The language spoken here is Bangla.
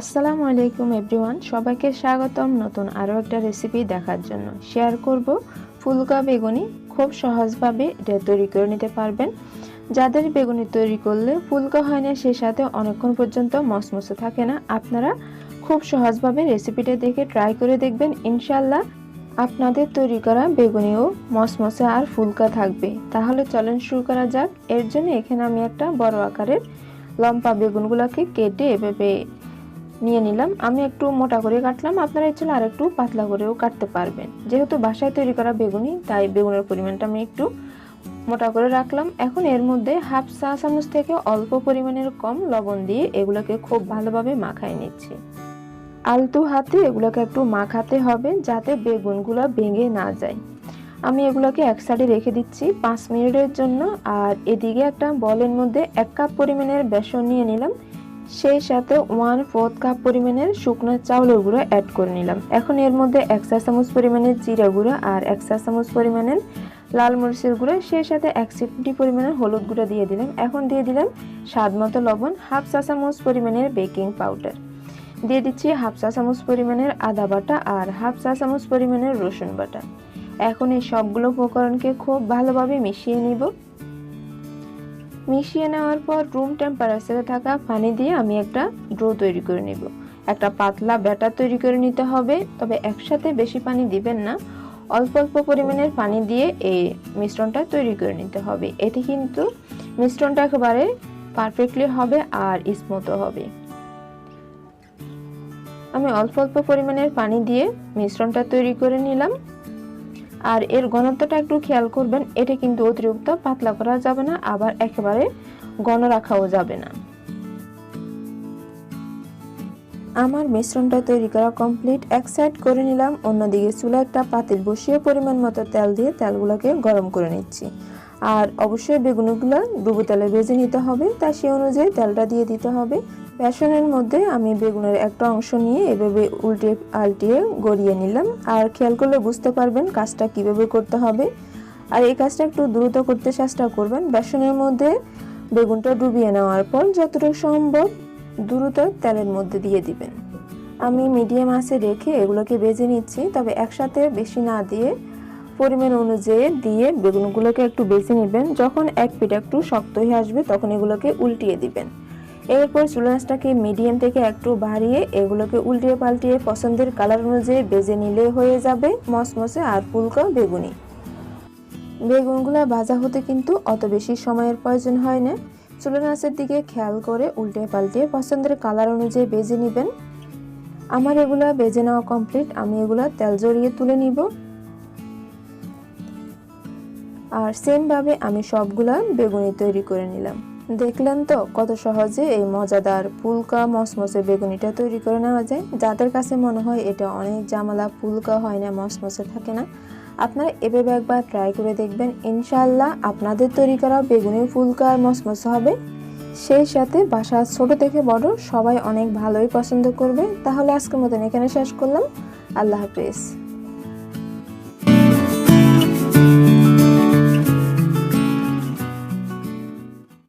আসসালামু আলাইকুম এভরিওয়ান, সবাইকে স্বাগতম নতুন আরও একটা রেসিপি দেখার জন্য। শেয়ার করব ফুলকা বেগুনি। খুব সহজভাবে এটা তৈরি করে নিতে পারবেন। যাদের বেগুনি তৈরি করলে ফুলকা হয় না, সে সাথে অনেকক্ষণ পর্যন্ত মচমচে থাকে না, আপনারা খুব সহজভাবে রেসিপিটা দেখে ট্রাই করে দেখবেন। ইনশাল্লাহ আপনাদের তৈরি করা বেগুনিও মচমচে আর ফুলকা থাকবে। তাহলে চলেন শুরু করা যাক। এর জন্য এখানে আমি একটা বড় আকারের লম্বা বেগুনগুলোকে কেটে এভাবে নিয়ে নিলাম। আমি একটু মোটা করে কাটলাম, আপনারা ইচ্ছালে আর একটু পাতলা করেও কাটতে পারবেন। যেহেতু বাসায় তৈরি করা বেগুনি, তাই বেগুনের পরিমাণটা আমি একটু মোটা করে রাখলাম। এখন এর মধ্যে হাফ চা চামচ থেকে অল্প পরিমাণের কম লবণ দিয়ে এগুলোকে খুব ভালোভাবে মাখায় নিচ্ছি। আলতু হাতে এগুলোকে একটু মাখাতে হবে যাতে বেগুনগুলো ভেঙে না যায়। আমি এগুলোকে এক সাইডে রেখে দিচ্ছি 5 মিনিটের জন্য। আর এদিকে একটা বলের মধ্যে 1 কাপ পরিমাণের বেসন নিয়ে নিলাম, সেই সাথে 1/4 কাপ পরিমাণের শুকনো চাউলের গুঁড়ো অ্যাড করে নিলাম। এখন এর মধ্যে 1 চা চামচ পরিমাণের জিরা গুঁড়ো আর 1 চা চামচ পরিমাণের লাল মরিচের গুঁড়ো, সেই সাথে 1 চিমটি পরিমাণের হলুদ গুঁড়ো দিয়ে দিলাম। এখন দিয়ে দিলাম স্বাদ মতো লবণ, হাফ চা চামচ পরিমাণের বেকিং পাউডার, দিয়ে দিচ্ছি হাফ চা চামচ পরিমাণের আদা বাটা আর হাফ চা চামচ পরিমাণের রসুন বাটা। এখন এই সবগুলো উপকরণকে খুব ভালোভাবে মিশিয়ে নিব। মিশিয়ে নেওয়ার পর রুম টেম্পারেচারে থাকা পানি দিয়ে আমি একটা ডো তৈরি করে নিব। একটা পাতলা ব্যাটার তৈরি করে নিতে হবে, তবে একসাথে বেশি পানি দিবেন না, অল্প অল্প পরিমাণের পানি দিয়ে এই মিশ্রণটা তৈরি করে নিতে হবে। এতে কিন্তু মিশ্রণটা একেবারে পারফেক্টলি হবে আর স্মুথও হবে। আমি অল্প অল্প পরিমাণের পানি দিয়ে মিশ্রণটা তৈরি করে নিলাম। আর এর ঘনত্বটা একটু খেয়াল করবেন, এটা কিন্তু অতিরিক্ত পাতলা করা যাবে না, আবার একেবারে ঘন রাখাও যাবে না। আমার মিশ্রণটা তৈরি করা কমপ্লিট। এক সাইড করে নিলাম। অন্যদিকে চুলা একটা পাতিল বসিয়ে পরিমাণ মতো তেল দিয়ে তেলগুলোকে গরম করে নিচ্ছি। আর অবশ্যই বেগুনগুলো ডুবো তেলে ভেজে নিতে হবে, তাই সেই অনুযায়ী তেলটা দিয়ে দিতে হবে। বেসনের মধ্যে আমি বেগুনের একটা অংশ নিয়ে এভাবে উল্টে পাল্টিয়ে গড়িয়ে নিলাম। আর খেয়াল করলে বুঝতে পারবেন কাজটা কিভাবে করতে হবে। আর এই কাজটা একটু দ্রুত করতে চেষ্টা করবেন। বেসনের মধ্যে বেগুনটা ডুবিয়ে নেওয়ার পর যতটুকু সম্ভব দ্রুত তেলের মধ্যে দিয়ে দিবেন। আমি মিডিয়াম আঁচে রেখে এগুলোকে ভেজে নিচ্ছি, তবে একসাথে বেশি না দিয়ে পরিমাণ অনুযায়ী দিয়ে বেগুনগুলোকে একটু ভেজে নেবেন। যখন এক পিঠ একটু শক্ত হয়ে আসবে তখন এগুলোকে উল্টিয়ে দিবেন। এরপর চুলা আঁচটাকে মিডিয়াম থেকে একটু বাড়িয়ে এগুলোকে উল্টিয়ে পাল্টিয়ে পছন্দের কালার অনুযায়ী ভেজে নিলে হয়ে যাবে মচমচে আর ফুলকা বেগুনি। বেগুনগুলো ভাজা হতে কিন্তু অত বেশি সময়ের প্রয়োজন হয় না। চুলা আঁচের দিকে খেয়াল করে উল্টে পাল্টিয়ে পছন্দের কালার অনুযায়ী ভেজে নেবেন। আমার এগুলা ভেজে নেওয়া কমপ্লিট। আমি এগুলা তেল জড়িয়ে তুলে নিব। আর সেম ভাবে আমি সবগুলা বেগুনি তৈরি করে নিলাম। দেখলেন তো কত সহজে এই মজাদার ফুলকা মচমচে বেগুনিটা তৈরি করে নেওয়া যায়। যাদের কাছে মনে হয় এটা অনেক ঝামেলা, ফুলকা হয় না, মচমচে থাকে না, আপনারা এভাবে একবার ট্রাই করে দেখবেন। ইনশাআল্লাহ আপনাদের তৈরি করা বেগুনি ফুলকা আর মচমচে হবে, সেই সাথে বাসার ছোট থেকে বড় সবাই অনেক ভালোই পছন্দ করবে। তাহলে আজকের মতন এখানে শেষ করলাম। আল্লাহ হাফেজ।